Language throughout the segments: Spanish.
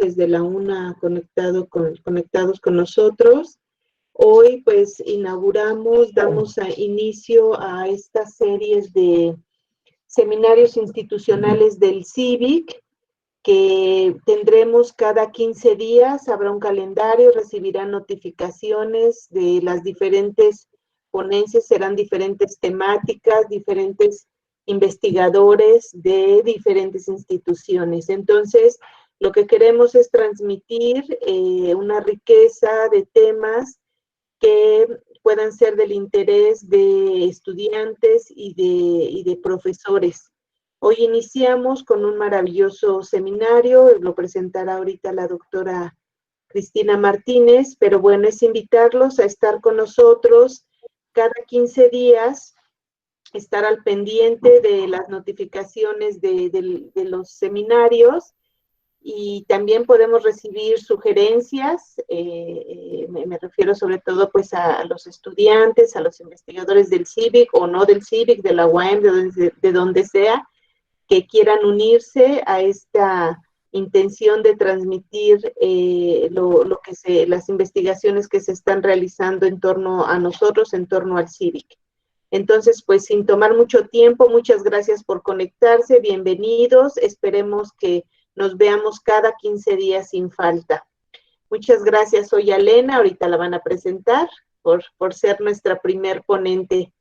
desde la UNA conectados con nosotros. Hoy pues damos inicio a estas series de seminarios institucionales del CIVIC que tendremos cada 15 días, habrá un calendario, recibirán notificaciones de las diferentes ponencias, serán diferentes temáticas, diferentes investigadores de diferentes instituciones. Entonces, lo que queremos es transmitir una riqueza de temas que puedan ser del interés de estudiantes y de profesores. Hoy iniciamos con un maravilloso seminario, lo presentará ahorita la doctora Cristina Martínez, pero bueno, es invitarlos a estar con nosotros cada 15 días, estar al pendiente de las notificaciones de los seminarios, y también podemos recibir sugerencias, me refiero sobre todo pues a los estudiantes, a los investigadores del CIVIC o no del CIVIC, de la UAM, de donde sea, que quieran unirse a esta intención de transmitir las investigaciones que se están realizando en torno a nosotros, en torno al CIVIC. Entonces, pues sin tomar mucho tiempo, muchas gracias por conectarse, bienvenidos, esperemos que nos veamos cada 15 días sin falta. Muchas gracias, soy Elena, ahorita la van a presentar por ser nuestra primer ponente.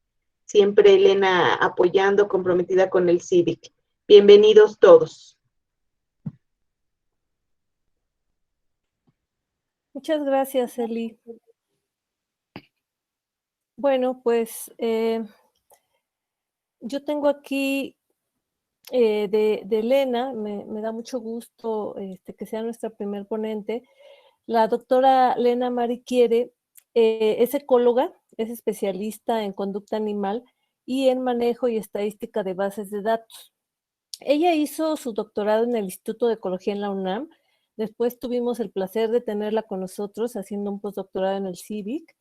Siempre Elena apoyando, comprometida con el CIVIC. Bienvenidos todos. Muchas gracias, Eli. Bueno, pues yo tengo aquí de Elena, me da mucho gusto que sea nuestra primer ponente. La doctora Lena Mariquiere es ecóloga, es especialista en conducta animal y en manejo y estadística de bases de datos. Ella hizo su doctorado en el Instituto de Ecología en la UNAM. Después tuvimos el placer de tenerla con nosotros haciendo un postdoctorado en el CIVIC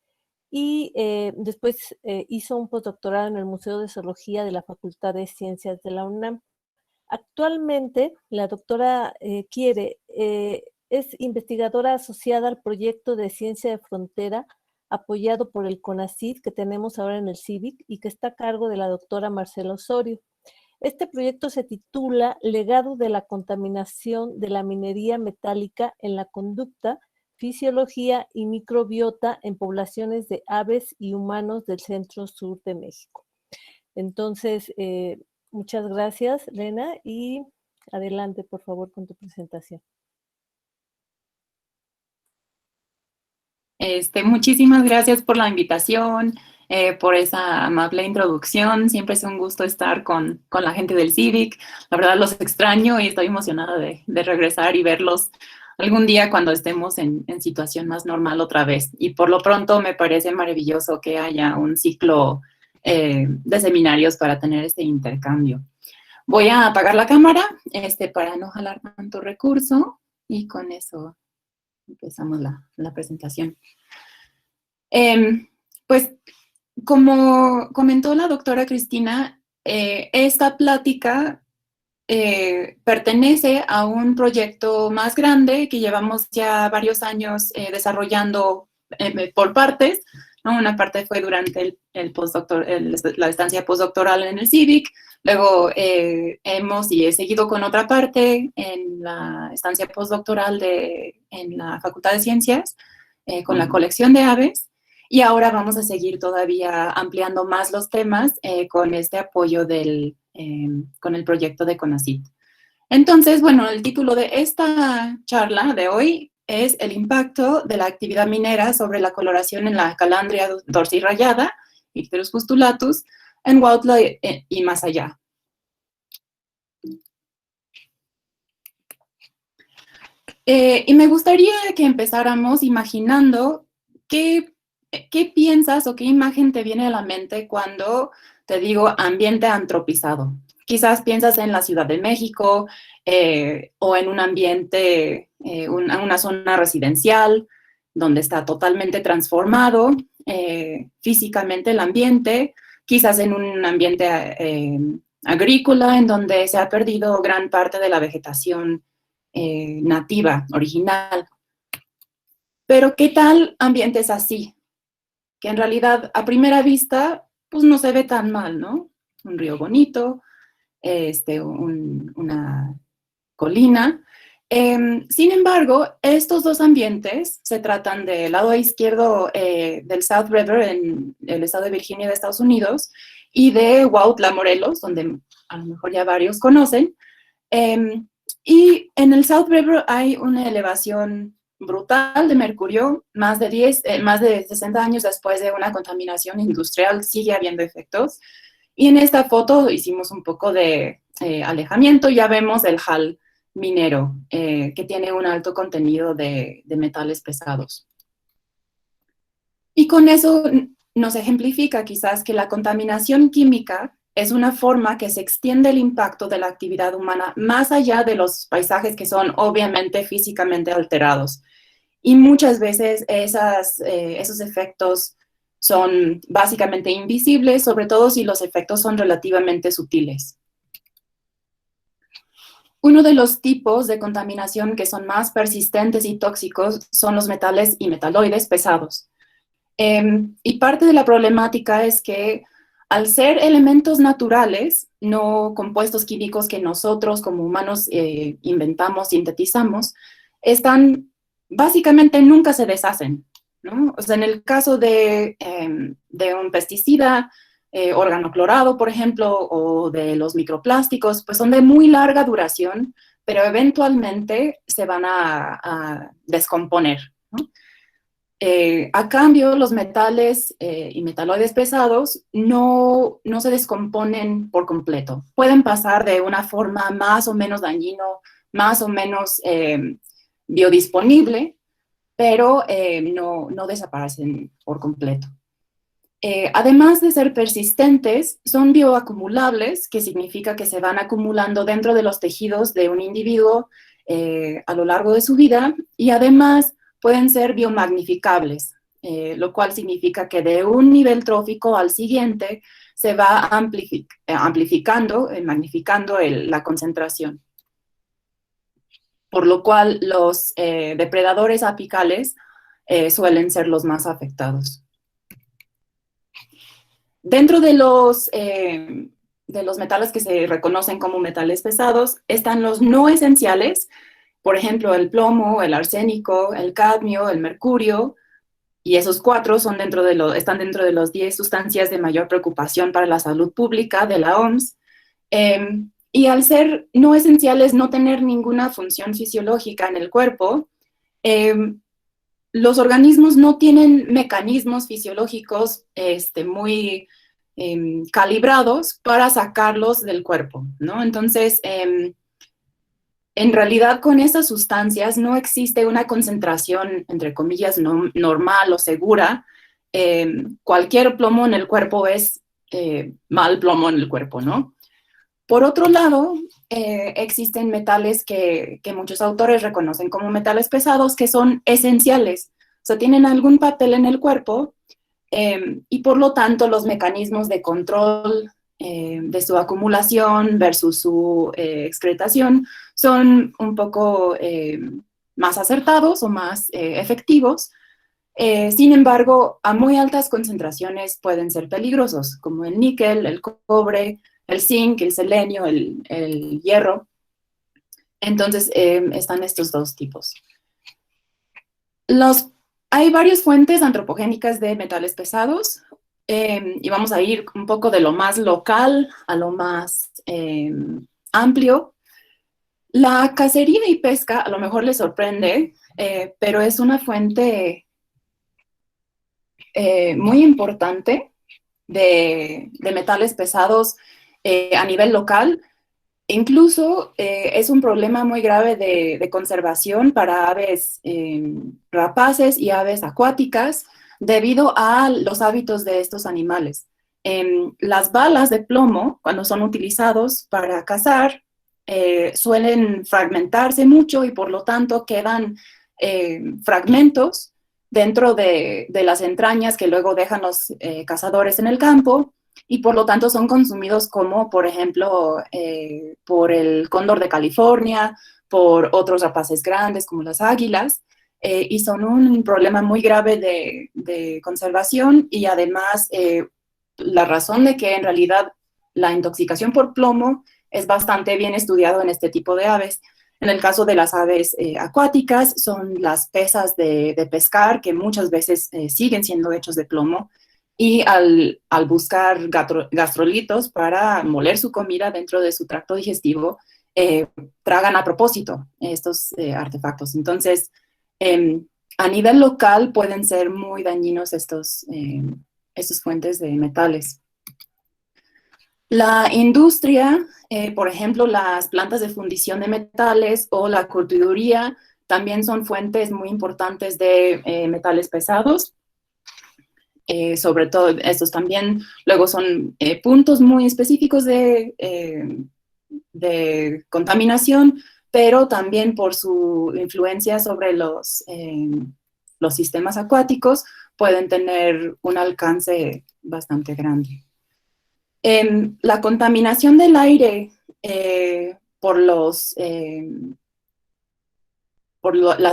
y después hizo un postdoctorado en el Museo de Zoología de la Facultad de Ciencias de la UNAM. Actualmente, la doctora Quiere es investigadora asociada al proyecto de Ciencia de Frontera apoyado por el CONACYT que tenemos ahora en el CIVIC y que está a cargo de la doctora Marcela Osorio. Este proyecto se titula Legado de la contaminación de la minería metálica en la conducta, fisiología y microbiota en poblaciones de aves y humanos del centro-sur de México. Entonces, muchas gracias, Lena, y adelante, por favor, con tu presentación. Muchísimas gracias por la invitación, por esa amable introducción. Siempre es un gusto estar con la gente del CIVIC. La verdad los extraño y estoy emocionada de regresar y verlos algún día cuando estemos en situación más normal otra vez. Y por lo pronto me parece maravilloso que haya un ciclo de seminarios para tener este intercambio. Voy a apagar la cámara para no jalar tanto recurso y con eso empezamos la presentación. Pues, como comentó la doctora Cristina, esta plática pertenece a un proyecto más grande que llevamos ya varios años desarrollando por partes, ¿no? Una parte fue durante la estancia postdoctoral en el CIVIC, luego hemos y he seguido con otra parte en la estancia postdoctoral en la Facultad de Ciencias, con la colección de aves, y ahora vamos a seguir todavía ampliando más los temas con este apoyo con el proyecto de CONACYT. Entonces, bueno, el título de esta charla de hoy es el impacto de la actividad minera sobre la coloración en la calandria dorsirrayada, Icterus pustulatus, en Huautla y más allá. Y me gustaría que empezáramos imaginando qué piensas o qué imagen te viene a la mente cuando te digo ambiente antropizado. Quizás piensas en la Ciudad de México o en un ambiente, una zona residencial donde está totalmente transformado físicamente el ambiente, quizás en un ambiente agrícola en donde se ha perdido gran parte de la vegetación nativa, original. Pero ¿qué tal ambientes así? Que en realidad a primera vista pues no se ve tan mal, ¿no? Un río bonito, una colina. Sin embargo, estos dos ambientes se tratan del lado izquierdo del South River en el estado de Virginia de Estados Unidos y de Huautla, Morelos, donde a lo mejor ya varios conocen. Y en el South River hay una elevación brutal de mercurio, más de 60 años después de una contaminación industrial sigue habiendo efectos. Y en esta foto hicimos un poco de alejamiento, ya vemos el hall minero, que tiene un alto contenido de metales pesados. Y con eso nos ejemplifica quizás que la contaminación química es una forma que se extiende el impacto de la actividad humana más allá de los paisajes que son obviamente físicamente alterados. Y muchas veces esos efectos son básicamente invisibles, sobre todo si los efectos son relativamente sutiles. Uno de los tipos de contaminación que son más persistentes y tóxicos son los metales y metaloides pesados. Y parte de la problemática es que al ser elementos naturales, no compuestos químicos que nosotros como humanos inventamos, sintetizamos, básicamente nunca se deshacen, ¿no? O sea, en el caso de un pesticida, organoclorado, por ejemplo, o de los microplásticos, pues son de muy larga duración, pero eventualmente se van a descomponer, ¿no? A cambio, los metales y metaloides pesados no se descomponen por completo. Pueden pasar de una forma más o menos dañino, más o menos biodisponible, pero no desaparecen por completo. Además de ser persistentes, son bioacumulables, que significa que se van acumulando dentro de los tejidos de un individuo a lo largo de su vida, y además pueden ser biomagnificables, lo cual significa que de un nivel trófico al siguiente se va amplificando, magnificando la concentración. Por lo cual los depredadores apicales suelen ser los más afectados. Dentro de los metales que se reconocen como metales pesados están los no esenciales, por ejemplo, el plomo, el arsénico, el cadmio, el mercurio, y esos 4 están dentro de los 10 sustancias de mayor preocupación para la salud pública de la OMS. Y al ser no esenciales, no tener ninguna función fisiológica en el cuerpo, los organismos no tienen mecanismos fisiológicos muy calibrados para sacarlos del cuerpo, ¿no? Entonces, en realidad, con estas sustancias no existe una concentración, entre comillas, normal o segura. Cualquier plomo en el cuerpo es mal plomo en el cuerpo, ¿no? Por otro lado, existen metales que muchos autores reconocen como metales pesados que son esenciales. O sea, tienen algún papel en el cuerpo y por lo tanto los mecanismos de control de su acumulación versus su excretación son un poco más acertados o más efectivos. Sin embargo, a muy altas concentraciones pueden ser peligrosos, como el níquel, el cobre, el zinc, el selenio, el hierro. Entonces, están estos dos tipos. Hay varias fuentes antropogénicas de metales pesados. Y vamos a ir un poco de lo más local a lo más amplio. La cacería y pesca a lo mejor les sorprende, pero es una fuente muy importante de metales pesados a nivel local. Incluso es un problema muy grave de conservación para aves rapaces y aves acuáticas, debido a los hábitos de estos animales. Las balas de plomo, cuando son utilizados para cazar, suelen fragmentarse mucho y por lo tanto quedan fragmentos dentro de las entrañas que luego dejan los cazadores en el campo, y por lo tanto son consumidos como, por ejemplo, por el cóndor de California, por otros rapaces grandes como las águilas, y son un problema muy grave de conservación, y además la razón de que en realidad la intoxicación por plomo es bastante bien estudiado en este tipo de aves. En el caso de las aves acuáticas, son las presas de pescar, que muchas veces siguen siendo hechos de plomo, y al buscar gastrolitos para moler su comida dentro de su tracto digestivo, tragan a propósito estos artefactos. Entonces, a nivel local pueden ser muy dañinos estos fuentes de metales. La industria, por ejemplo, las plantas de fundición de metales o la curtiduría, también son fuentes muy importantes de metales pesados. Sobre todo, estos también luego son puntos muy específicos de contaminación, pero también por su influencia sobre los sistemas acuáticos, pueden tener un alcance bastante grande. La contaminación del aire por las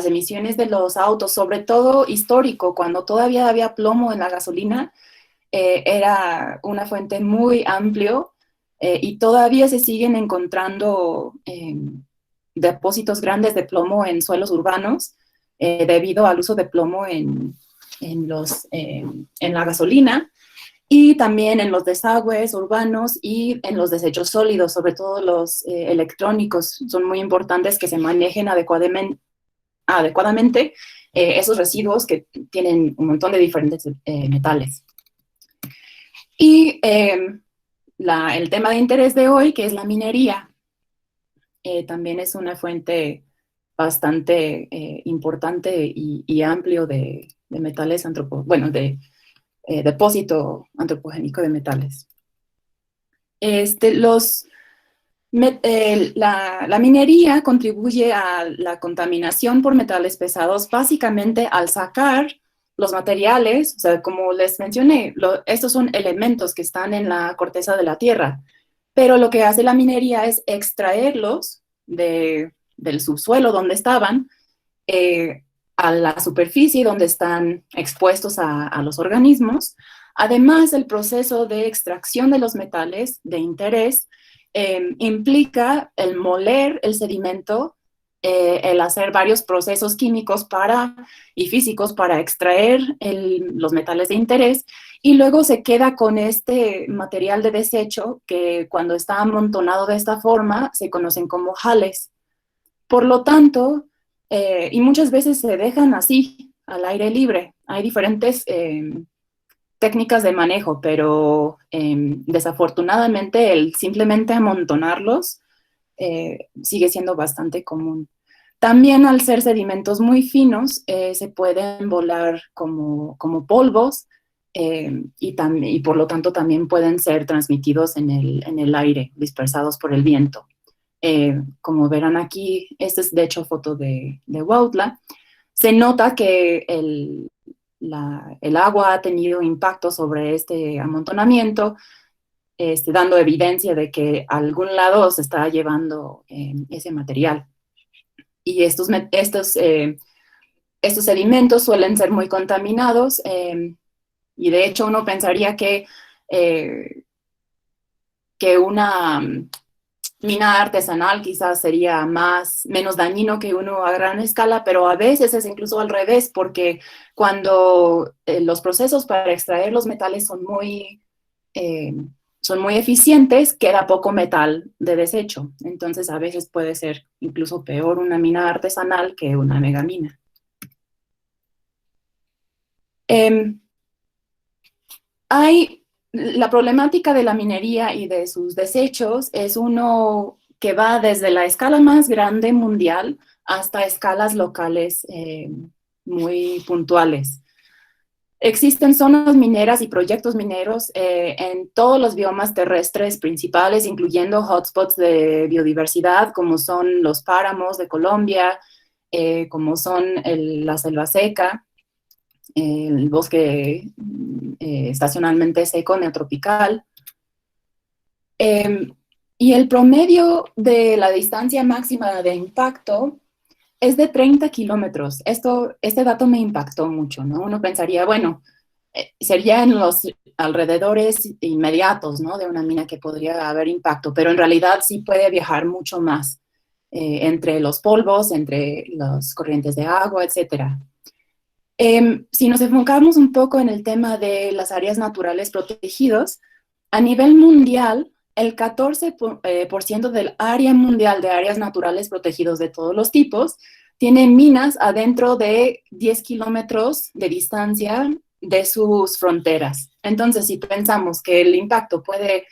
emisiones de los autos, sobre todo histórico, cuando todavía había plomo en la gasolina, era una fuente muy amplio, y todavía se siguen encontrando depósitos grandes de plomo en suelos urbanos debido al uso de plomo en la gasolina, y también en los desagües urbanos y en los desechos sólidos, sobre todo los electrónicos. Son muy importantes que se manejen adecuadamente esos residuos que tienen un montón de diferentes metales. Y el tema de interés de hoy, que es la minería, también es una fuente bastante importante y amplio de metales depósito antropogénico de metales. La minería contribuye a la contaminación por metales pesados básicamente al sacar los materiales, o sea, como les mencioné, estos son elementos que están en la corteza de la tierra, pero lo que hace la minería es extraerlos del subsuelo donde estaban a la superficie donde están expuestos a los organismos. Además, el proceso de extracción de los metales de interés implica el moler el sedimento, el hacer varios procesos químicos y físicos para extraer los metales de interés, y luego se queda con este material de desecho que, cuando está amontonado de esta forma, se conocen como jales. Por lo tanto, y muchas veces se dejan así, al aire libre. Hay diferentes técnicas de manejo, pero desafortunadamente el simplemente amontonarlos sigue siendo bastante común. También, al ser sedimentos muy finos, se pueden volar como polvos, y por lo tanto también pueden ser transmitidos en el aire, dispersados por el viento. Como verán aquí, esta es de hecho foto de Huautla. Se nota que el agua ha tenido impacto sobre este amontonamiento, dando evidencia de que a algún lado se está llevando ese material. Y estos sedimentos suelen ser muy contaminados, y de hecho uno pensaría que una mina artesanal quizás sería menos dañino que uno a gran escala, pero a veces es incluso al revés, porque cuando los procesos para extraer los metales son muy eficientes, queda poco metal de desecho. Entonces, a veces puede ser incluso peor una mina artesanal que una megamina. La problemática de la minería y de sus desechos es uno que va desde la escala más grande mundial hasta escalas locales muy puntuales. Existen zonas mineras y proyectos mineros en todos los biomas terrestres principales, incluyendo hotspots de biodiversidad, como son los páramos de Colombia, como son la selva seca, el bosque estacionalmente seco neotropical. Y el promedio de la distancia máxima de impacto es de 30 kilómetros. Este dato me impactó mucho, ¿no? Uno pensaría, bueno, sería en los alrededores inmediatos, ¿no? De una mina que podría haber impacto, pero en realidad sí puede viajar mucho más entre los polvos, entre las corrientes de agua, etc. Si nos enfocamos un poco en el tema de las áreas naturales protegidas, a nivel mundial, el 14% del área mundial de áreas naturales protegidas de todos los tipos tiene minas adentro de 10 kilómetros de distancia de sus fronteras. Entonces, si pensamos que el impacto puede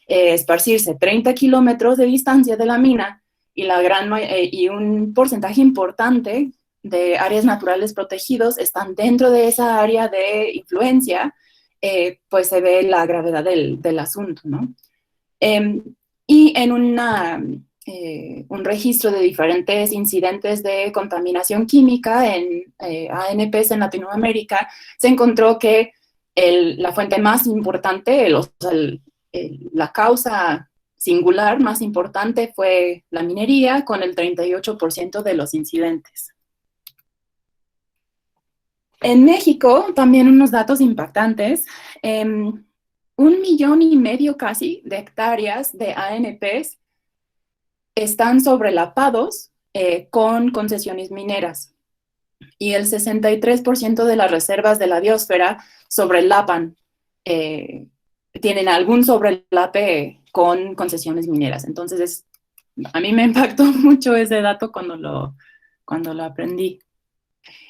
esparcirse 30 kilómetros de distancia de la mina y un porcentaje importante de áreas naturales protegidas están dentro de esa área de influencia, pues se ve la gravedad del asunto, ¿no? Y en un registro de diferentes incidentes de contaminación química en ANPs en Latinoamérica, se encontró que la fuente más importante, la causa singular más importante fue la minería, con el 38% de los incidentes. En México, también unos datos impactantes. 1,5 millones casi de hectáreas de ANPs están sobrelapados con concesiones mineras. Y el 63% de las reservas de la biosfera sobrelapan, tienen algún sobrelape con concesiones mineras. Entonces, a mí me impactó mucho ese dato cuando lo aprendí.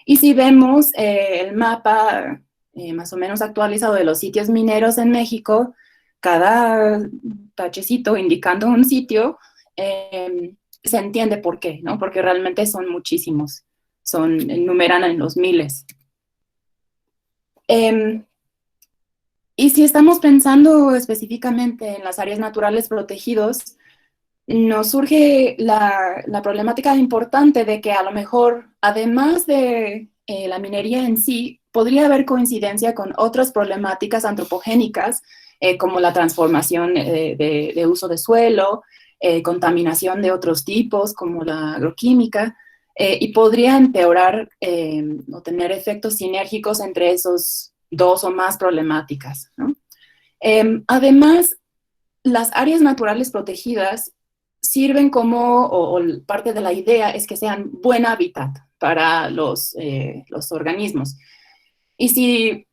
Y si vemos el mapa más o menos actualizado de los sitios mineros en México, cada tachecito indicando un sitio, se entiende por qué, ¿no? Porque realmente son muchísimos, enumeran en los miles. Y si estamos pensando específicamente en las áreas naturales protegidas, nos surge la problemática importante de que a lo mejor, además de la minería en sí, podría haber coincidencia con otras problemáticas antropogénicas, como la transformación de uso de suelo, contaminación de otros tipos, como la agroquímica, y podría empeorar o tener efectos sinérgicos entre esos dos o más problemáticas, ¿no? Además, las áreas naturales protegidas sirven o parte de la idea es que sean buen hábitat para los organismos. Y si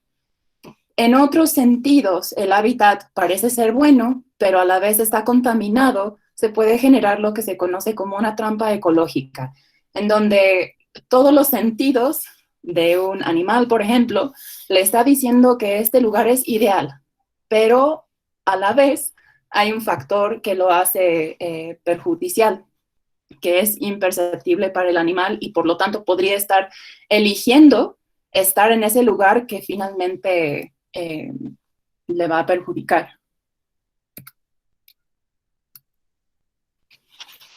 en otros sentidos el hábitat parece ser bueno, pero a la vez está contaminado, se puede generar lo que se conoce como una trampa ecológica, en donde todos los sentidos de un animal, por ejemplo, le está diciendo que este lugar es ideal, pero a la vez hay un factor que lo hace perjudicial, que es imperceptible para el animal y por lo tanto podría estar eligiendo estar en ese lugar que finalmente le va a perjudicar.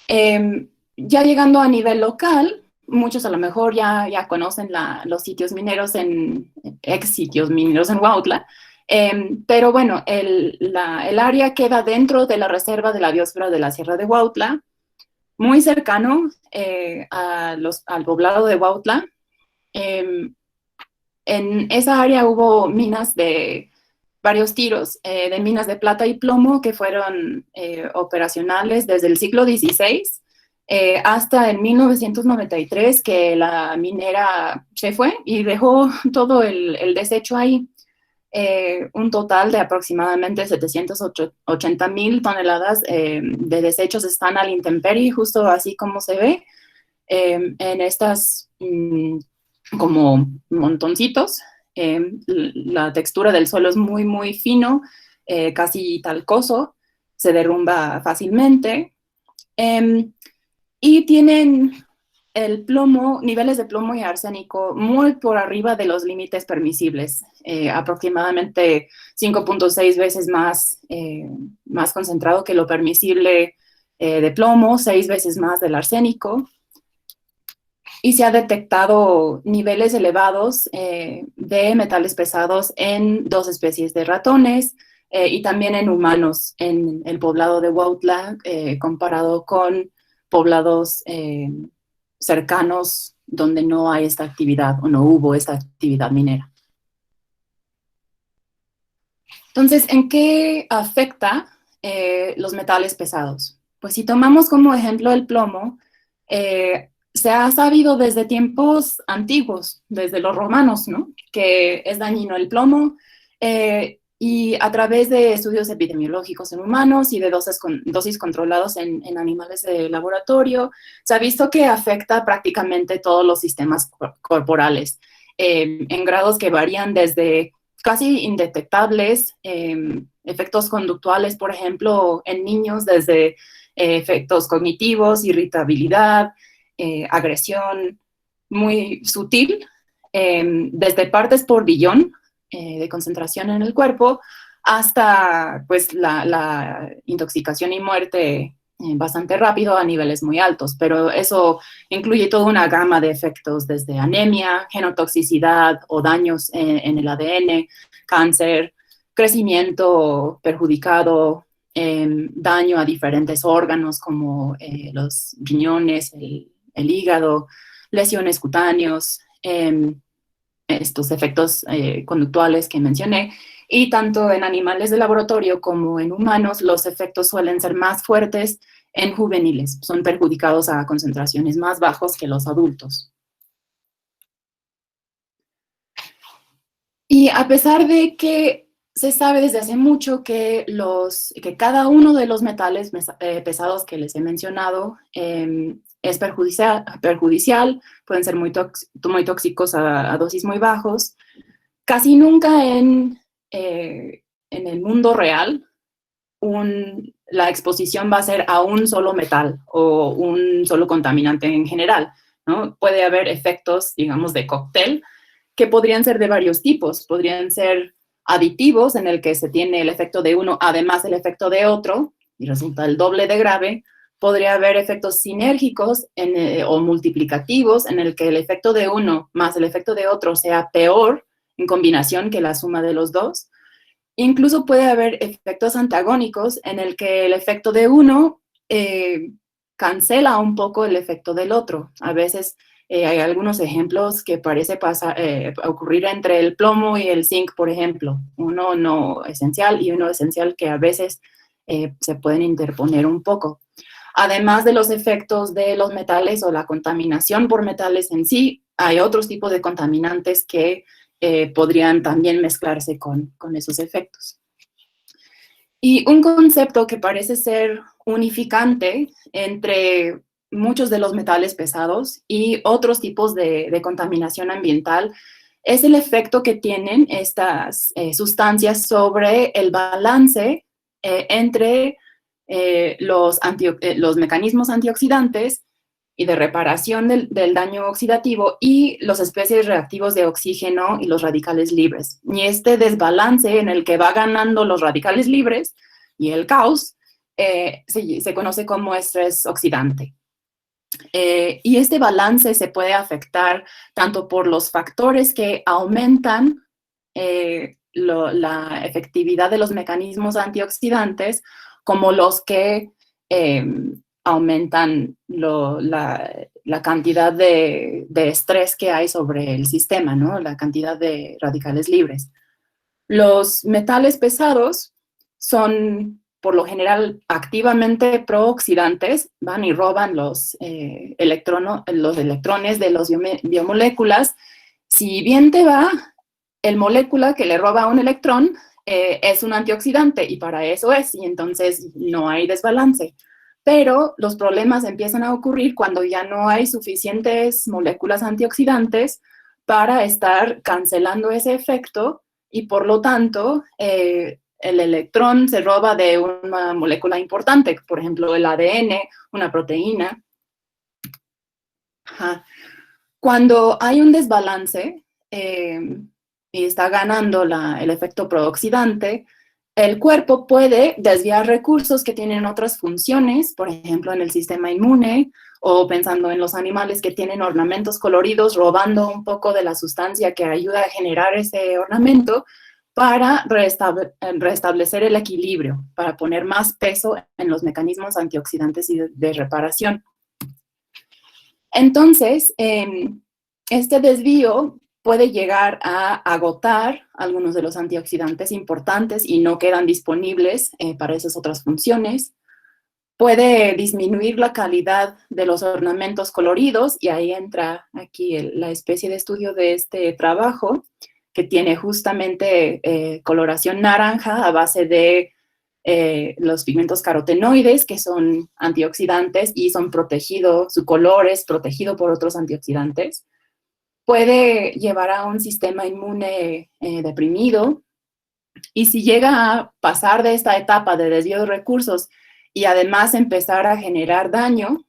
Ya llegando a nivel local, muchos a lo mejor ya conocen los sitios mineros ex sitios mineros en Huautla, pero bueno, el área queda dentro de la reserva de la biosfera de la Sierra de Huautla, muy cercano al poblado de Huautla. En esa área hubo minas de varios tiros de minas de plata y plomo que fueron operacionales desde el siglo XVI hasta en 1993, que la minera se fue y dejó todo el desecho ahí. Un total de aproximadamente 780,000 toneladas de desechos están a la intemperie, justo así como se ve, en estas como montoncitos. La textura del suelo es muy, muy fino, casi talcoso, se derrumba fácilmente, y tienen el plomo, niveles de plomo y arsénico muy por arriba de los límites permisibles, aproximadamente 5.6 veces más concentrado que lo permisible de plomo, 6 veces más del arsénico. Y se ha detectado niveles elevados de metales pesados en 2 especies de ratones, y también en humanos, en el poblado de Huautla, comparado con poblados cercanos donde no hay esta actividad o no hubo esta actividad minera. Entonces, ¿en qué afecta los metales pesados? Pues si tomamos como ejemplo el plomo, se ha sabido desde tiempos antiguos, desde los romanos, ¿no?, que es dañino el plomo, y a través de estudios epidemiológicos en humanos y de dosis controlados en animales de laboratorio, se ha visto que afecta prácticamente todos los sistemas corporales, en grados que varían desde casi indetectables, efectos conductuales, por ejemplo, en niños, desde efectos cognitivos, irritabilidad, agresión muy sutil, desde partes por billón de concentración en el cuerpo, hasta pues la intoxicación y muerte bastante rápido a niveles muy altos, pero eso incluye toda una gama de efectos, desde anemia, genotoxicidad o daños en el ADN, cáncer, crecimiento perjudicado, daño a diferentes órganos como los riñones, el hígado, lesiones cutáneos, estos efectos conductuales que mencioné, y tanto en animales de laboratorio como en humanos los efectos suelen ser más fuertes en juveniles, son perjudicados a concentraciones más bajas que los adultos. Y a pesar de que se sabe desde hace mucho que cada uno de los metales pesados que les he mencionado es perjudicial, pueden ser muy tóxicos a dosis muy bajos, casi nunca en el mundo real la exposición va a ser a un solo metal o un solo contaminante en general, ¿no? Puede haber efectos, digamos, de cóctel, que podrían ser de varios tipos. Podrían ser aditivos, en el que se tiene el efecto de uno, además el efecto de otro, y resulta el doble de grave. Podría haber efectos sinérgicos o multiplicativos, en el que el efecto de uno más el efecto de otro sea peor en combinación que la suma de los dos. Incluso puede haber efectos antagónicos, en el que el efecto de uno cancela un poco el efecto del otro. A veces hay algunos ejemplos que parece ocurrir entre el plomo y el zinc, por ejemplo. Uno no esencial y uno esencial, que a veces se pueden interponer un poco. Además de los efectos de los metales o la contaminación por metales en sí, hay otros tipos de contaminantes que podrían también mezclarse con esos efectos. Y un concepto que parece ser unificante entre muchos de los metales pesados y otros tipos de contaminación ambiental es el efecto que tienen estas sustancias sobre el balance entre los mecanismos antioxidantes y de reparación del daño oxidativo y las especies reactivos de oxígeno y los radicales libres. Y este desbalance en el que va ganando los radicales libres y el caos se conoce como estrés oxidante. Y este balance se puede afectar tanto por los factores que aumentan la efectividad de los mecanismos antioxidantes, como los que aumentan la cantidad de estrés que hay sobre el sistema, ¿no? La cantidad de radicales libres. Los metales pesados son, por lo general, activamente prooxidantes, van y roban los electrones de las biomoléculas. Si bien te va, el molécula que le roba un electrón es un antioxidante, y para eso es, y entonces no hay desbalance. Pero los problemas empiezan a ocurrir cuando ya no hay suficientes moléculas antioxidantes para estar cancelando ese efecto, y por lo tanto el electrón se roba de una molécula importante, por ejemplo el ADN, una proteína. Cuando hay un desbalance y está ganando el efecto prooxidante, el cuerpo puede desviar recursos que tienen otras funciones, por ejemplo, en el sistema inmune, o pensando en los animales que tienen ornamentos coloridos, robando un poco de la sustancia que ayuda a generar ese ornamento, para restablecer el equilibrio, para poner más peso en los mecanismos antioxidantes y de reparación. Entonces, este desvío puede llegar a agotar algunos de los antioxidantes importantes y no quedan disponibles para esas otras funciones. Puede disminuir la calidad de los ornamentos coloridos, y ahí entra aquí la especie de estudio de este trabajo, que tiene justamente coloración naranja a base de los pigmentos carotenoides, que son antioxidantes y son protegidos, su color es protegido por otros antioxidantes. Puede llevar a un sistema inmune deprimido, y si llega a pasar de esta etapa de desvío de recursos y además empezar a generar daño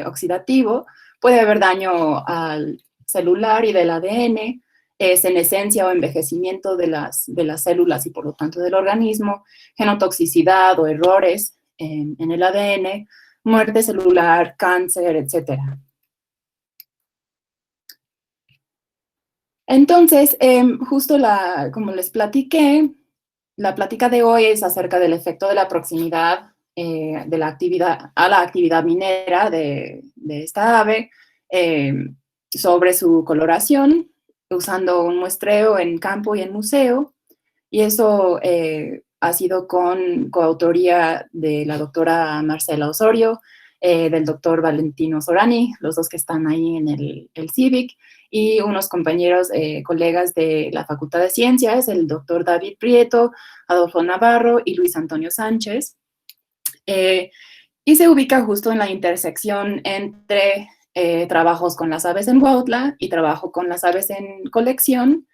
oxidativo, puede haber daño al celular y del ADN, senescencia o envejecimiento de las células y por lo tanto del organismo, genotoxicidad o errores en el ADN, muerte celular, cáncer, etc. Entonces, justo como les platiqué, la plática de hoy es acerca del efecto de la proximidad de la actividad minera de esta ave sobre su coloración, usando un muestreo en campo y en museo, y eso ha sido con coautoría de la doctora Marcela Osorio, del doctor Valentino Sorani, los dos que están ahí en el CIVIC, y unos compañeros, colegas de la Facultad de Ciencias, el doctor David Prieto, Adolfo Navarro y Luis Antonio Sánchez. Y se ubica justo en la intersección entre trabajos con las aves en Huautla y trabajo con las aves en colección,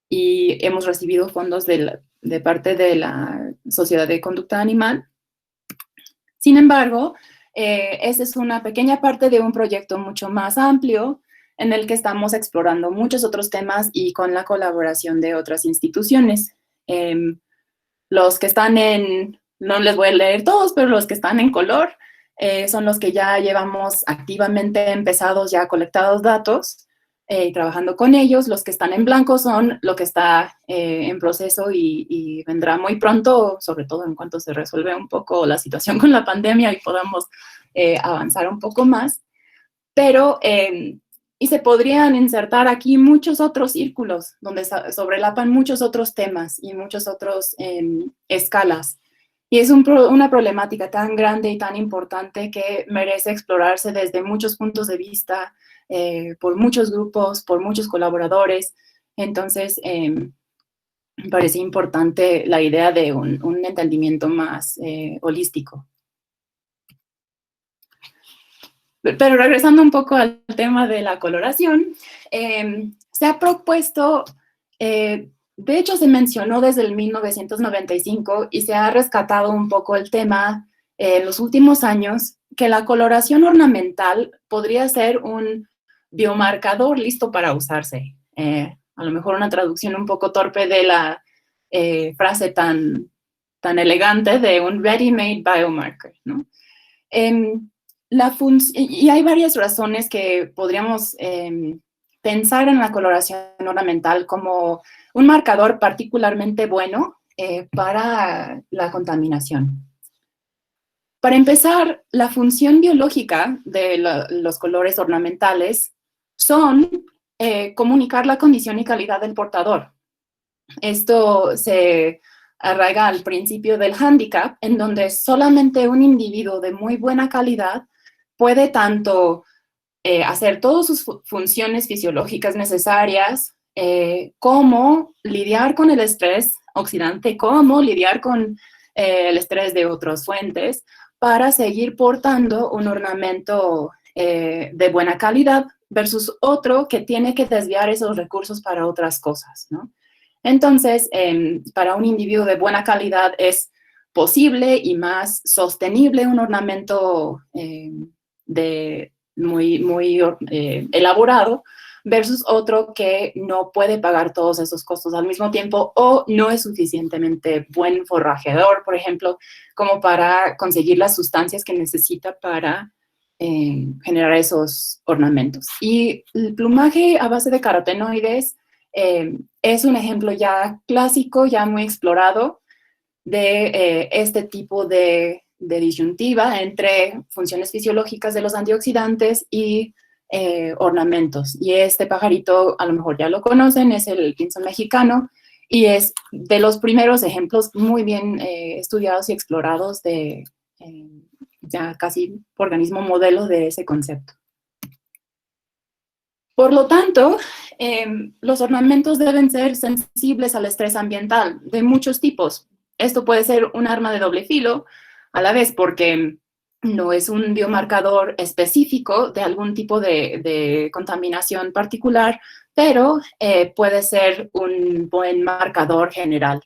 y hemos recibido fondos de parte de la Sociedad de Conducta Animal. Sin embargo, esa es una pequeña parte de un proyecto mucho más amplio en el que estamos explorando muchos otros temas y con la colaboración de otras instituciones. Los que están no les voy a leer todos, pero los que están en color son los que ya llevamos activamente empezados, ya colectados datos y trabajando con ellos. Los que están en blanco son lo que está en proceso y vendrá muy pronto, sobre todo en cuanto se resuelve un poco la situación con la pandemia y podamos avanzar un poco más. Pero, y se podrían insertar aquí muchos otros círculos donde sobrelapan muchos otros temas y muchos otros escalas. Y es una problemática tan grande y tan importante que merece explorarse desde muchos puntos de vista, por muchos grupos, por muchos colaboradores. Entonces, me parece importante la idea de un entendimiento más holístico. Pero regresando un poco al tema de la coloración, se ha propuesto, de hecho se mencionó desde el 1995 y se ha rescatado un poco el tema en los últimos años, que la coloración ornamental podría ser un biomarcador listo para usarse. A lo mejor una traducción un poco torpe de la frase tan elegante de un ready-made biomarker, ¿no? Y hay varias razones que podríamos pensar en la coloración ornamental como un marcador particularmente bueno para la contaminación. Para empezar, la función biológica de los colores ornamentales son comunicar la condición y calidad del portador. Esto se arraiga al principio del hándicap, en donde solamente un individuo de muy buena calidad puede tanto hacer todas sus funciones fisiológicas necesarias, como lidiar con el estrés oxidante, como lidiar con el estrés de otras fuentes, para seguir portando un ornamento de buena calidad versus otro que tiene que desviar esos recursos para otras cosas, ¿no? Entonces, para un individuo de buena calidad es posible y más sostenible un ornamento muy elaborado versus otro que no puede pagar todos esos costos al mismo tiempo o no es suficientemente buen forrajeador, por ejemplo, como para conseguir las sustancias que necesita para generar esos ornamentos. Y el plumaje a base de carotenoides es un ejemplo ya clásico, ya muy explorado, de este tipo de disyuntiva entre funciones fisiológicas de los antioxidantes y ornamentos. Y este pajarito, a lo mejor ya lo conocen, es el pinzón mexicano, y es de los primeros ejemplos muy bien estudiados y explorados de ya casi organismo modelo de ese concepto. Por lo tanto, los ornamentos deben ser sensibles al estrés ambiental de muchos tipos. Esto puede ser un arma de doble filo a la vez, porque no es un biomarcador específico de algún tipo de contaminación particular, pero puede ser un buen marcador general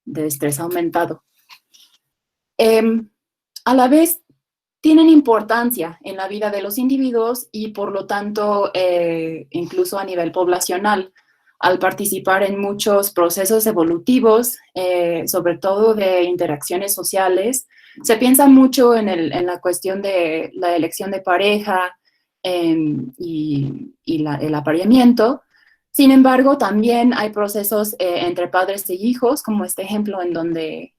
de estrés aumentado. A la vez, tienen importancia en la vida de los individuos y, por lo tanto, incluso a nivel poblacional, al participar en muchos procesos evolutivos, sobre todo de interacciones sociales. Se piensa mucho en la cuestión de la elección de pareja y el apareamiento. Sin embargo, también hay procesos entre padres e hijos, como este ejemplo en donde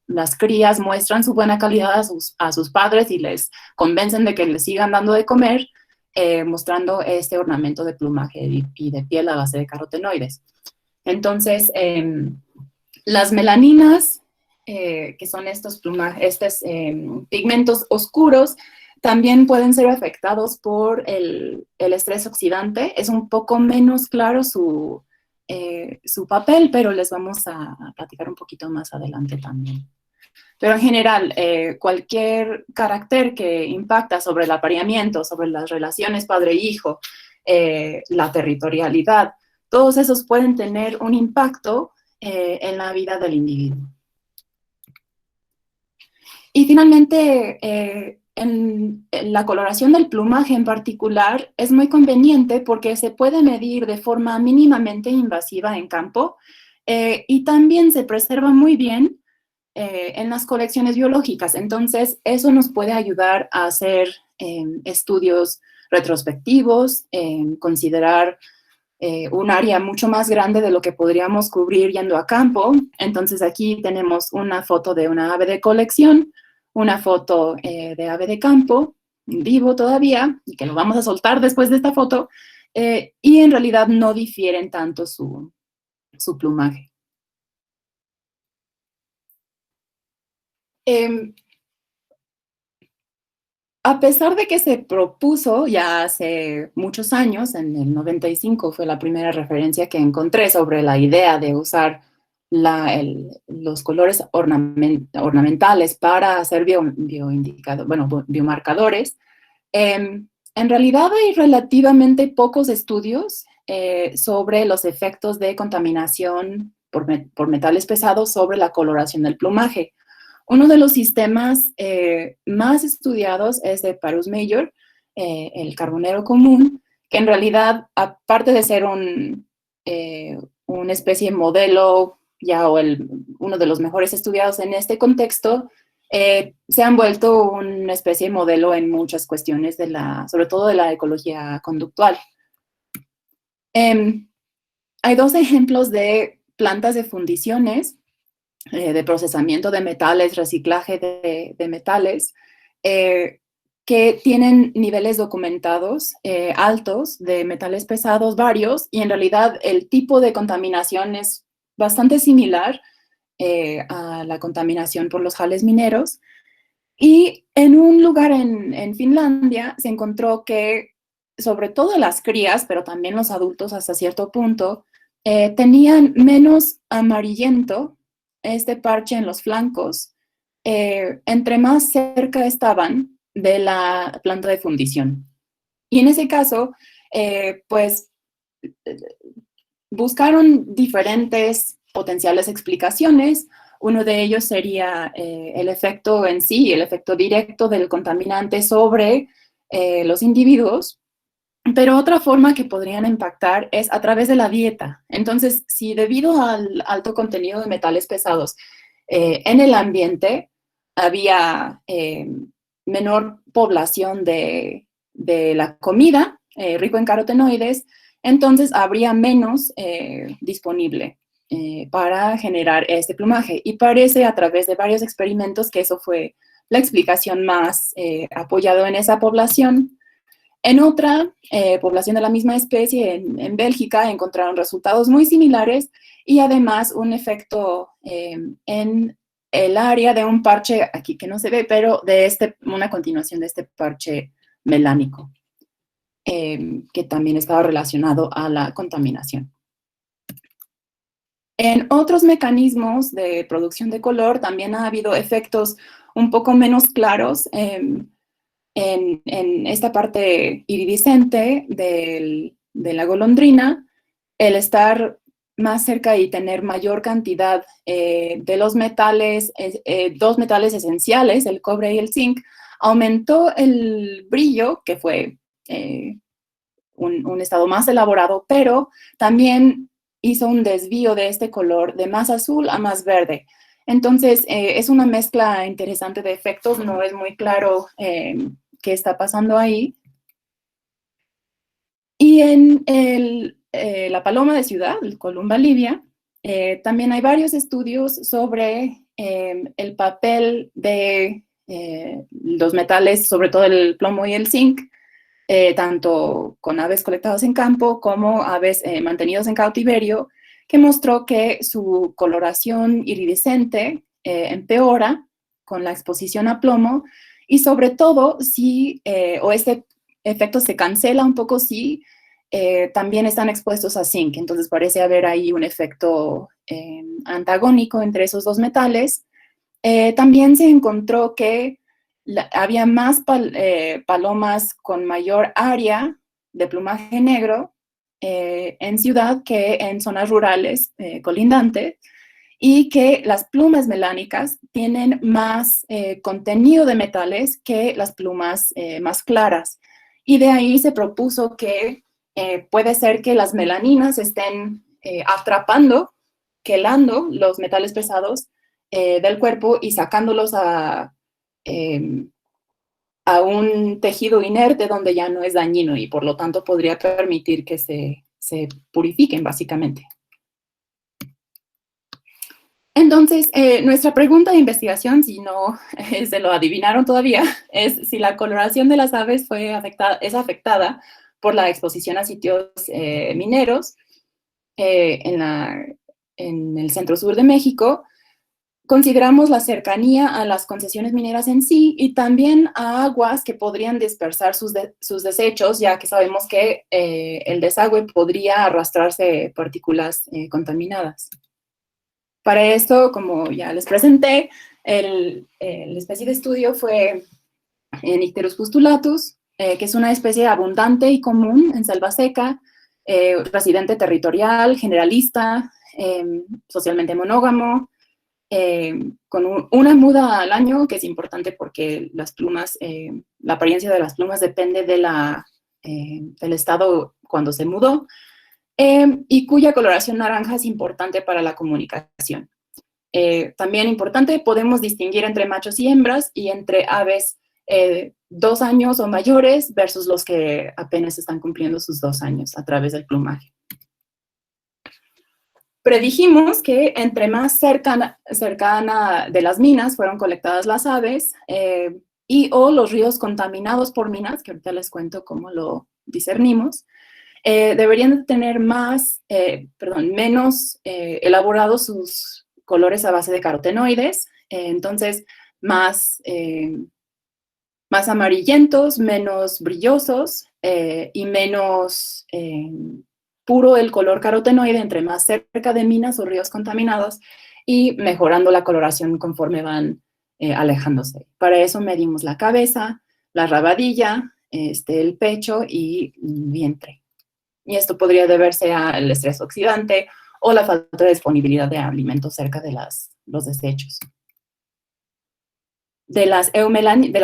las crías muestran su buena calidad a sus padres y les convencen de que les sigan dando de comer, mostrando este ornamento de plumaje y de piel a base de carotenoides. Entonces, las melaninas, que son estos pigmentos oscuros, también pueden ser afectados por el estrés oxidante. Es un poco menos claro su papel, pero les vamos a platicar un poquito más adelante también. Pero en general, cualquier carácter que impacta sobre el apareamiento, sobre las relaciones padre-hijo, la territorialidad, todos esos pueden tener un impacto en la vida del individuo. Y finalmente, en la coloración del plumaje en particular es muy conveniente porque se puede medir de forma mínimamente invasiva en campo y también se preserva muy bien en las colecciones biológicas. Entonces, eso nos puede ayudar a hacer estudios retrospectivos, considerar un área mucho más grande de lo que podríamos cubrir yendo a campo. Entonces, aquí tenemos una foto de una ave de colección, una foto de ave de campo, vivo todavía, y que lo vamos a soltar después de esta foto, y en realidad no difieren tanto su plumaje. A pesar de que se propuso ya hace muchos años, en el 95 fue la primera referencia que encontré sobre la idea de usar los colores ornamentales para hacer biomarcadores, en realidad hay relativamente pocos estudios sobre los efectos de contaminación por metales pesados sobre la coloración del plumaje. Uno de los sistemas más estudiados es de Parus-Mayer, el carbonero común, que en realidad, aparte de ser una especie modelo ya o uno de los mejores estudiados en este contexto, se han vuelto una especie modelo en muchas cuestiones, sobre todo de la ecología conductual. Hay dos ejemplos de plantas de fundiciones, de procesamiento de metales, reciclaje de metales, que tienen niveles documentados altos de metales pesados varios, y en realidad el tipo de contaminación es bastante similar a la contaminación por los jales mineros. Y en un lugar en Finlandia se encontró que, sobre todo las crías, pero también los adultos hasta cierto punto, tenían menos amarillento, este parche en los flancos, entre más cerca estaban de la planta de fundición. Y en ese caso, pues, buscaron diferentes potenciales explicaciones. Uno de ellos sería el efecto en sí, el efecto directo del contaminante sobre los individuos. Pero otra forma que podrían impactar es a través de la dieta. Entonces, si debido al alto contenido de metales pesados en el ambiente había menor población de la comida rico en carotenoides, entonces habría menos disponible para generar este plumaje. Y parece a través de varios experimentos que eso fue la explicación más apoyada en esa población. En otra población de la misma especie, en Bélgica, encontraron resultados muy similares y además un efecto en el área de un parche, aquí que no se ve, pero de una continuación de este parche melánico, que también estaba relacionado a la contaminación. En otros mecanismos de producción de color también ha habido efectos un poco menos claros en esta parte iridiscente de la golondrina. El estar más cerca y tener mayor cantidad de los metales, dos metales esenciales, el cobre y el zinc, aumentó el brillo, que fue un estado más elaborado, pero también hizo un desvío de este color de más azul a más verde. Entonces, es una mezcla interesante de efectos, no es muy claro qué está pasando ahí. Y en la paloma de ciudad, el Columba livia, también hay varios estudios sobre el papel de los metales, sobre todo el plomo y el zinc, tanto con aves colectadas en campo como aves mantenidas en cautiverio, que mostró que su coloración iridiscente empeora con la exposición a plomo y sobre todo si, o este efecto se cancela un poco si también están expuestos a zinc. Entonces parece haber ahí un efecto antagónico entre esos dos metales. También se encontró que había más palomas con mayor área de plumaje negro en ciudad que en zonas rurales colindantes, y que las plumas melánicas tienen más contenido de metales que las plumas más claras. Y de ahí se propuso que puede ser que las melaninas estén atrapando, quelando los metales pesados del cuerpo y sacándolos a un tejido inerte donde ya no es dañino y por lo tanto podría permitir que se purifiquen básicamente. Entonces, nuestra pregunta de investigación, si no se lo adivinaron todavía, es si la coloración de las aves es afectada por la exposición a sitios mineros en el centro sur de México. Consideramos la cercanía a las concesiones mineras en sí y también a aguas que podrían dispersar sus desechos, ya que sabemos que el desagüe podría arrastrarse partículas contaminadas. Para esto, como ya les presenté, la especie de estudio fue Nycteris pustulatus, que es una especie abundante y común en selva seca, residente territorial, generalista, socialmente monógamo, con una muda al año, que es importante porque las plumas, la apariencia de las plumas depende de del estado cuando se mudó, y cuya coloración naranja es importante para la comunicación. También importante, podemos distinguir entre machos y hembras y entre aves 2 años o mayores versus los que apenas están cumpliendo sus 2 años a través del plumaje. Predijimos que entre más cercana de las minas fueron colectadas las aves o los ríos contaminados por minas, que ahorita les cuento cómo lo discernimos, deberían tener menos elaborados sus colores a base de carotenoides, entonces más amarillentos, menos brillosos y menos puro el color carotenoide entre más cerca de minas o ríos contaminados y mejorando la coloración conforme van alejándose. Para eso medimos la cabeza, la rabadilla, el pecho y vientre. Y esto podría deberse al estrés oxidante o la falta de disponibilidad de alimentos cerca de los desechos. De las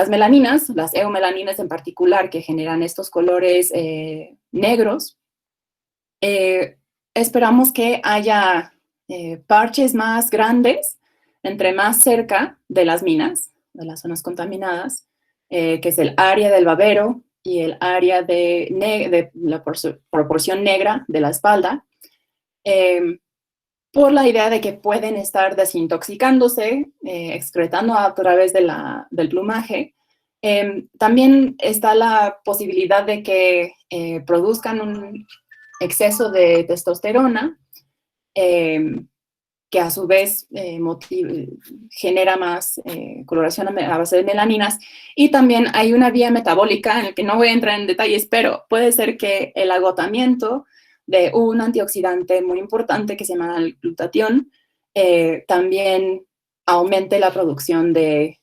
melaninas, las eumelaninas en particular, que generan estos colores negros, esperamos que haya parches más grandes entre más cerca de las minas, de las zonas contaminadas, que es el área del babero y el área de la proporción negra de la espalda, por la idea de que pueden estar desintoxicándose, excretando a través del plumaje. También está la posibilidad de que produzcan un exceso de testosterona, que a su vez genera más coloración a base de melaninas. Y también hay una vía metabólica en la que no voy a entrar en detalles, pero puede ser que el agotamiento de un antioxidante muy importante que se llama el glutatión también aumente la producción de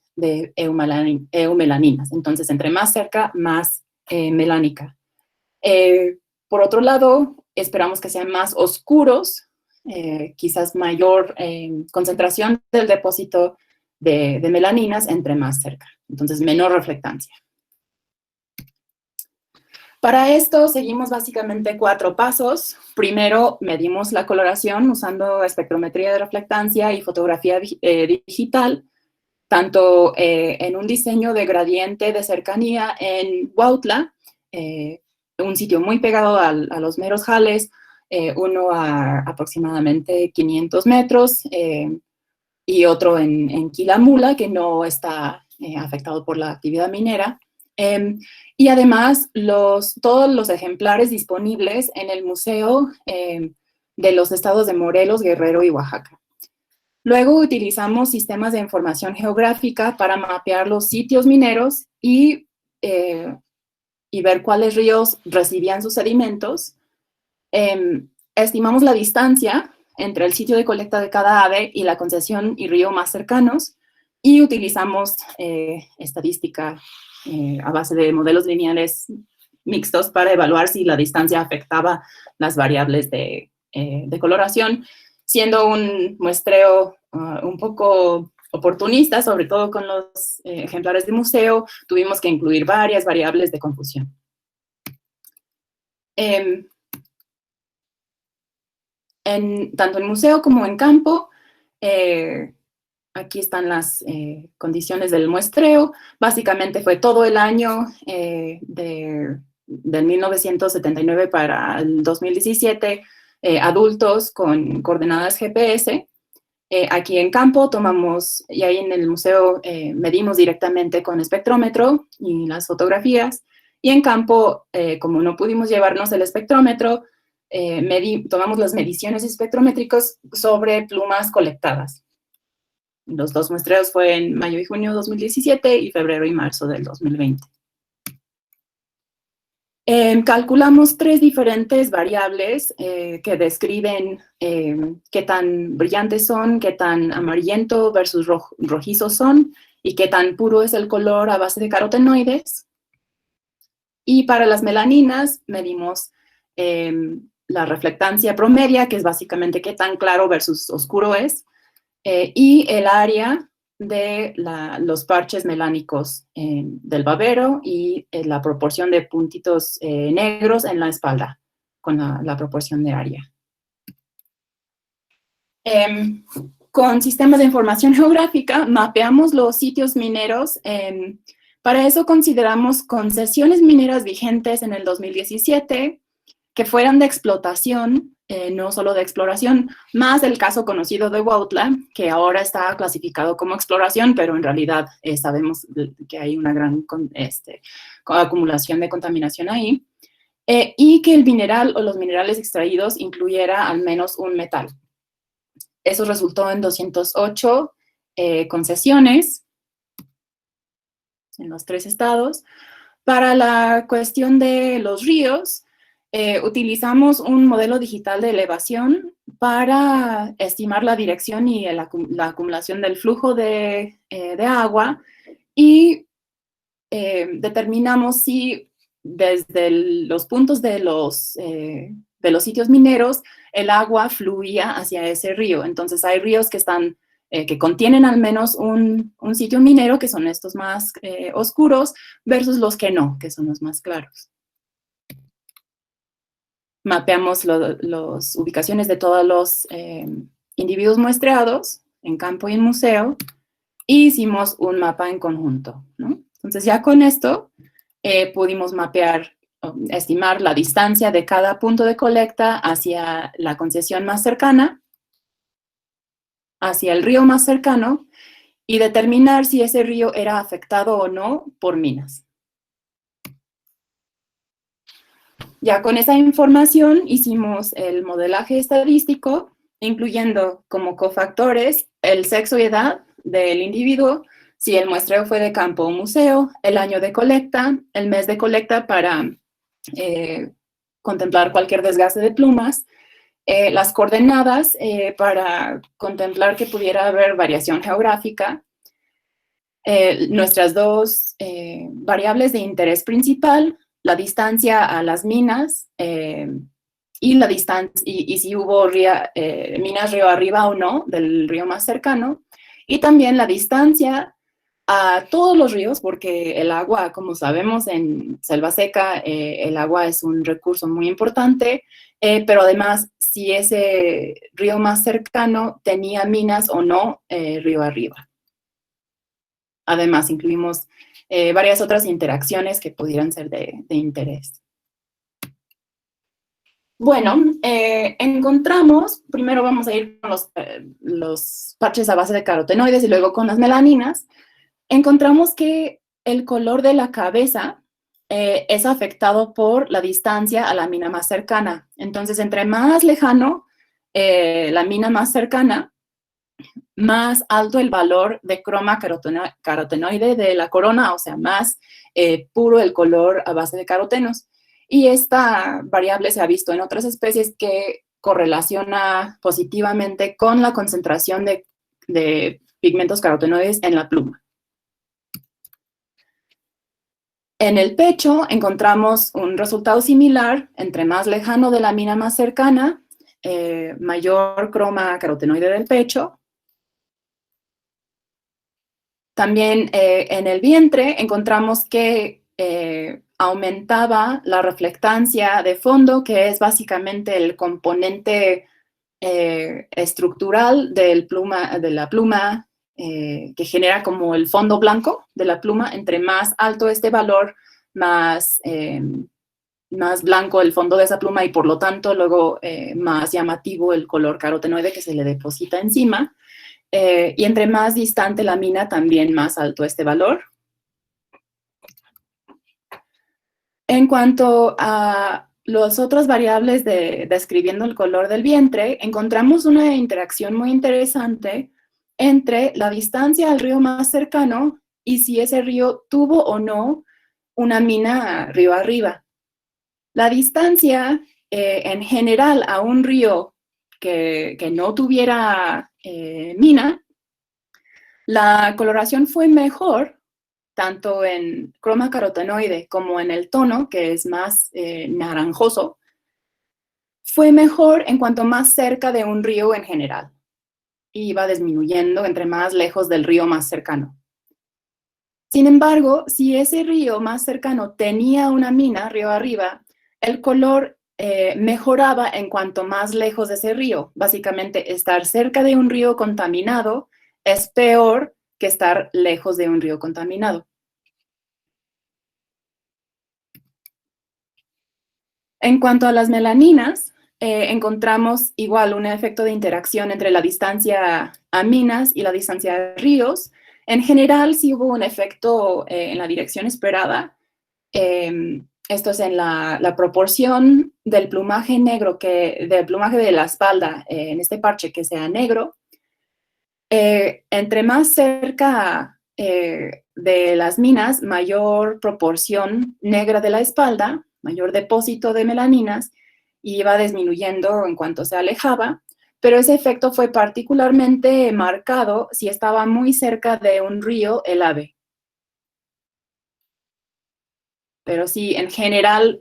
eumelaninas. Entonces, entre más cerca, más melánica. Por otro lado, esperamos que sean más oscuros, quizás mayor concentración del depósito de melaninas entre más cerca. Entonces, menor reflectancia. Para esto, seguimos básicamente 4 pasos. Primero, medimos la coloración usando espectrometría de reflectancia y fotografía digital, tanto en un diseño de gradiente de cercanía en Huautla, un sitio muy pegado a los meros jales, uno a aproximadamente 500 metros, y otro en Quilamula, que no está afectado por la actividad minera. Y además, todos los ejemplares disponibles en el museo de los estados de Morelos, Guerrero y Oaxaca. Luego utilizamos sistemas de información geográfica para mapear los sitios mineros y ver cuáles ríos recibían sus sedimentos. Estimamos la distancia entre el sitio de colecta de cada ave y la concesión y río más cercanos y utilizamos estadística a base de modelos lineales mixtos para evaluar si la distancia afectaba las variables de coloración, siendo un muestreo un poco oportunista, sobre todo con los ejemplares de museo. Tuvimos que incluir varias variables de confusión. Tanto en museo como en campo, aquí están las condiciones del muestreo. Básicamente fue todo el año del 1979 para el 2017, adultos con coordenadas GPS. Aquí en campo tomamos, y ahí en el museo medimos directamente con espectrómetro y las fotografías. Y en campo, como no pudimos llevarnos el espectrómetro, tomamos las mediciones espectrométricas sobre plumas colectadas. Los 2 muestreos fue en mayo y junio de 2017 y febrero y marzo del 2020. Calculamos 3 diferentes variables que describen qué tan brillantes son, qué tan amarillento versus rojizo son y qué tan puro es el color a base de carotenoides. Y para las melaninas medimos la reflectancia promedia, que es básicamente qué tan claro versus oscuro es, y el área de los parches melánicos del babero y la proporción de puntitos negros en la espalda con la proporción de área. Con sistemas de información geográfica mapeamos los sitios mineros. Para eso consideramos concesiones mineras vigentes en el 2017 que fueran de explotación, no solo de exploración, más el caso conocido de Huautla, que ahora está clasificado como exploración, pero en realidad sabemos que hay una gran acumulación de contaminación ahí, y que el mineral o los minerales extraídos incluyera al menos un metal. Eso resultó en 208 concesiones en los 3 estados. Para la cuestión de los ríos, utilizamos un modelo digital de elevación para estimar la dirección y la acumulación del flujo de agua y determinamos si desde los puntos de los sitios mineros el agua fluía hacia ese río. Entonces hay ríos que contienen al menos un sitio minero, que son estos más oscuros, versus los que no, que son los más claros. Mapeamos las ubicaciones de todos los individuos muestreados en campo y en museo, y hicimos un mapa en conjunto, ¿no? Entonces ya con esto pudimos mapear, estimar la distancia de cada punto de colecta hacia la concesión más cercana, hacia el río más cercano, y determinar si ese río era afectado o no por minas. Ya con esa información hicimos el modelaje estadístico, incluyendo como cofactores el sexo y edad del individuo, si el muestreo fue de campo o museo, el año de colecta, el mes de colecta para contemplar cualquier desgaste de plumas, las coordenadas para contemplar que pudiera haber variación geográfica, nuestras dos variables de interés principal, la distancia a las minas y la distancia, y si hubo minas río arriba o no del río más cercano, y también la distancia a todos los ríos, porque el agua, como sabemos, en selva seca, el agua es un recurso muy importante, pero además, si ese río más cercano tenía minas o no río arriba. Además, incluimos varias otras interacciones que pudieran ser de interés. Bueno, encontramos, primero vamos a ir con los parches a base de carotenoides y luego con las melaninas. Encontramos que el color de la cabeza es afectado por la distancia a la mina más cercana. Entonces, entre más lejano la mina más cercana, más alto el valor de croma carotenoide de la corona, o sea, más puro el color a base de carotenos. Y esta variable se ha visto en otras especies que correlaciona positivamente con la concentración de pigmentos carotenoides en la pluma. En el pecho encontramos un resultado similar, entre más lejano de la mina más cercana, mayor croma carotenoide del pecho. También en el vientre encontramos que aumentaba la reflectancia de fondo, que es básicamente el componente estructural de la pluma, que genera como el fondo blanco de la pluma. Entre más alto este valor, más blanco el fondo de esa pluma y por lo tanto luego más llamativo el color carotenoide que se le deposita encima. Y entre más distante la mina, también más alto este valor. En cuanto a las otras variables describiendo el color del vientre, encontramos una interacción muy interesante entre la distancia al río más cercano y si ese río tuvo o no una mina río arriba. La distancia en general a un río que no tuviera mina, la coloración fue mejor tanto en croma carotenoide como en el tono, que es más naranjoso, fue mejor en cuanto más cerca de un río en general. Y iba disminuyendo entre más lejos del río más cercano. Sin embargo, si ese río más cercano tenía una mina río arriba, el color mejoraba en cuanto más lejos de ese río. Básicamente, estar cerca de un río contaminado es peor que estar lejos de un río contaminado. En cuanto a las melaninas, encontramos igual un efecto de interacción entre la distancia a minas y la distancia a ríos. En general, sí hubo un efecto en la dirección esperada. Esto es en la proporción del plumaje negro, del plumaje de la espalda en este parche que sea negro. Entre más cerca de las minas, mayor proporción negra de la espalda, mayor depósito de melaninas, y iba disminuyendo en cuanto se alejaba, pero ese efecto fue particularmente marcado si estaba muy cerca de un río el ave. Pero sí, en general,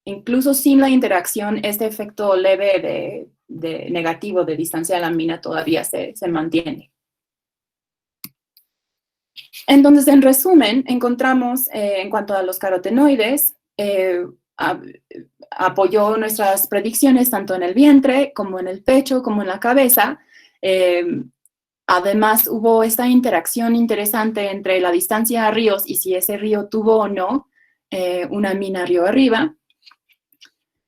incluso sin la interacción, este efecto leve de negativo de distancia a la mina todavía se mantiene. Entonces, en resumen, encontramos en cuanto a los carotenoides, apoyó nuestras predicciones tanto en el vientre como en el pecho como en la cabeza. Además, hubo esta interacción interesante entre la distancia a ríos y si ese río tuvo o no una mina río arriba.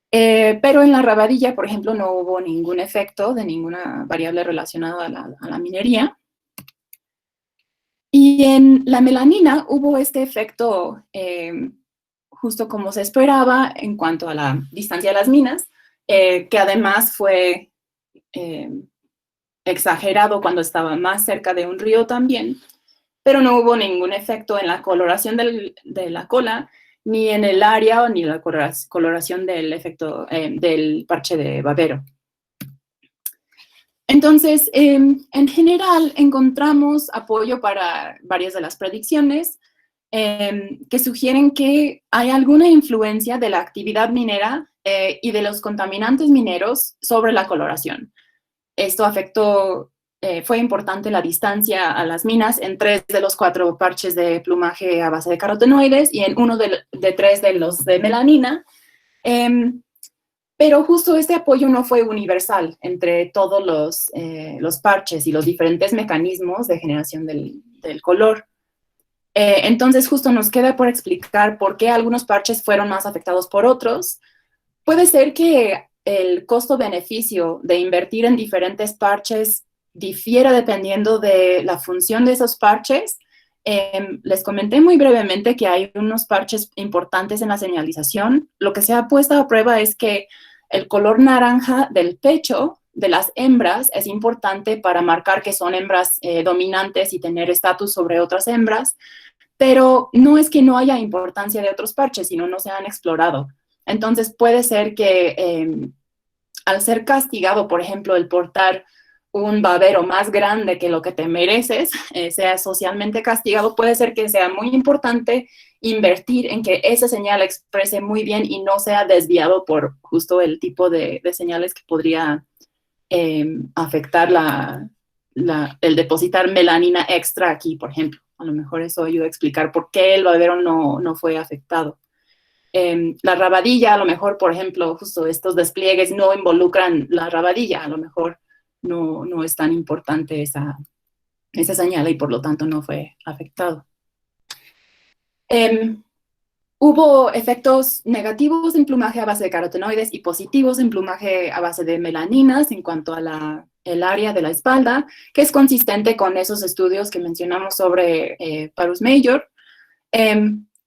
Pero en la rabadilla, por ejemplo, no hubo ningún efecto de ninguna variable relacionada a la minería. Y en la melanina hubo este efecto justo como se esperaba en cuanto a la distancia de las minas, que además fue exagerado cuando estaba más cerca de un río también, pero no hubo ningún efecto en la coloración de la cola, ni en el área, ni la coloración del efecto del parche de babero. Entonces, en general, encontramos apoyo para varias de las predicciones que sugieren que hay alguna influencia de la actividad minera y de los contaminantes mineros sobre la coloración. Esto afectó, fue importante la distancia a las minas en 3 de los 4 parches de plumaje a base de carotenoides y en 1 de 3 de los de melanina. Pero justo este apoyo no fue universal entre todos los parches y los diferentes mecanismos de generación del color. Entonces justo nos queda por explicar por qué algunos parches fueron más afectados por otros. Puede ser que el costo-beneficio de invertir en diferentes parches difiera dependiendo de la función de esos parches. Les comenté muy brevemente que hay unos parches importantes en la señalización. Lo que se ha puesto a prueba es que el color naranja del pecho de las hembras es importante para marcar que son hembras dominantes y tener estatus sobre otras hembras, pero no es que no haya importancia de otros parches, sino no se han explorado. Entonces puede ser que al ser castigado, por ejemplo, el portar un babero más grande que lo que te mereces, sea socialmente castigado, puede ser que sea muy importante invertir en que esa señal exprese muy bien y no sea desviado por justo el tipo de señales que podría afectar el depositar melanina extra aquí, por ejemplo. A lo mejor eso ayuda a explicar por qué el babero no fue afectado. La rabadilla, a lo mejor, por ejemplo, justo estos despliegues no involucran la rabadilla, a lo mejor no es tan importante esa señal y por lo tanto no fue afectado. Hubo efectos negativos en plumaje a base de carotenoides y positivos en plumaje a base de melaninas en cuanto a el área de la espalda, que es consistente con esos estudios que mencionamos sobre Parus Major.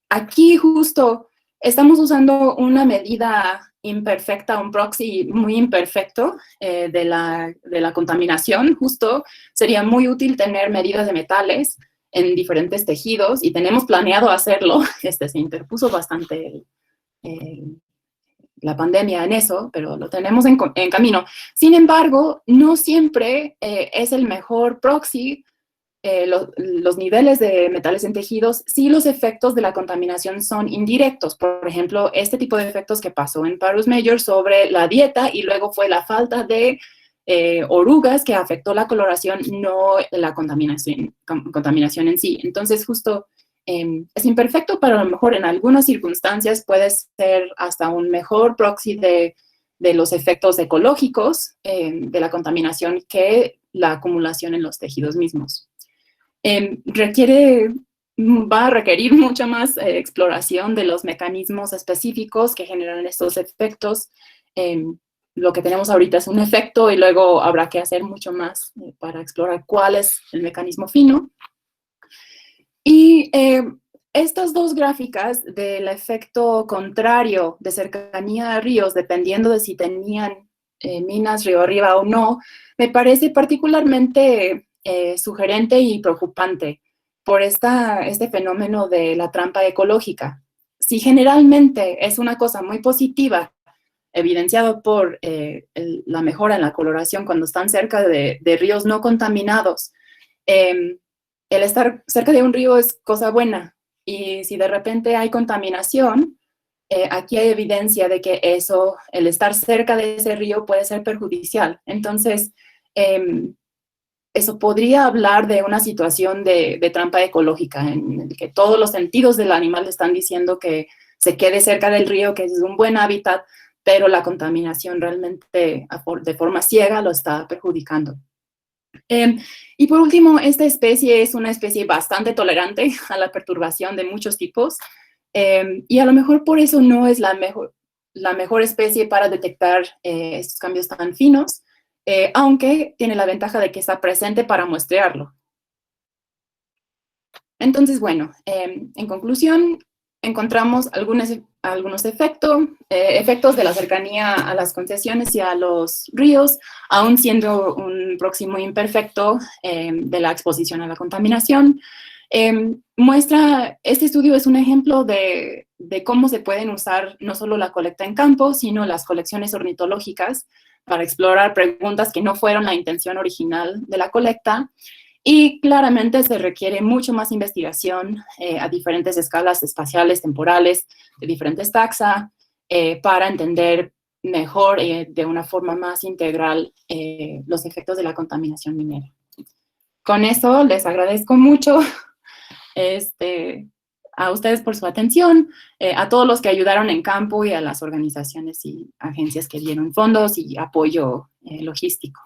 Aquí justo estamos usando una medida imperfecta, un proxy muy imperfecto de la contaminación. Justo sería muy útil tener medidas de metales en diferentes tejidos y tenemos planeado hacerlo. Se interpuso bastante la pandemia en eso, pero lo tenemos en camino. Sin embargo, no siempre es el mejor proxy los niveles de metales en tejidos si los efectos de la contaminación son indirectos. Por ejemplo, este tipo de efectos que pasó en Parus Major sobre la dieta y luego fue la falta de orugas que afectó la coloración, no la contaminación en sí. Entonces, justo es imperfecto, pero a lo mejor en algunas circunstancias puede ser hasta un mejor proxy de los efectos ecológicos de la contaminación que la acumulación en los tejidos mismos. Va a requerir mucha más exploración de los mecanismos específicos que generan estos efectos. Lo que tenemos ahorita es un efecto y luego habrá que hacer mucho más para explorar cuál es el mecanismo fino. Y estas dos gráficas del efecto contrario de cercanía a ríos, dependiendo de si tenían minas río arriba o no, me parece particularmente sugerente y preocupante por este fenómeno de la trampa ecológica. Si generalmente es una cosa muy positiva, evidenciado por la mejora en la coloración cuando están cerca de ríos no contaminados, el estar cerca de un río es cosa buena, y si de repente hay contaminación, aquí hay evidencia de que el estar cerca de ese río puede ser perjudicial. Entonces, eso podría hablar de una situación de trampa ecológica, en el que todos los sentidos del animal están diciendo que se quede cerca del río, que es un buen hábitat, pero la contaminación realmente de forma ciega lo está perjudicando. Y por último, esta especie es una especie bastante tolerante a la perturbación de muchos tipos, y a lo mejor por eso no es la mejor especie para detectar estos cambios tan finos, aunque tiene la ventaja de que está presente para muestrearlo. Entonces, bueno, en conclusión, encontramos algunos efectos de la cercanía a las concesiones y a los ríos, aún siendo un próximo imperfecto de la exposición a la contaminación. Este estudio es un ejemplo de cómo se pueden usar no solo la colecta en campo, sino las colecciones ornitológicas para explorar preguntas que no fueron la intención original de la colecta. Y claramente se requiere mucho más investigación a diferentes escalas espaciales, temporales, de diferentes taxa, para entender mejor, de una forma más integral, los efectos de la contaminación minera. Con eso les agradezco mucho a ustedes por su atención, a todos los que ayudaron en campo y a las organizaciones y agencias que dieron fondos y apoyo logístico.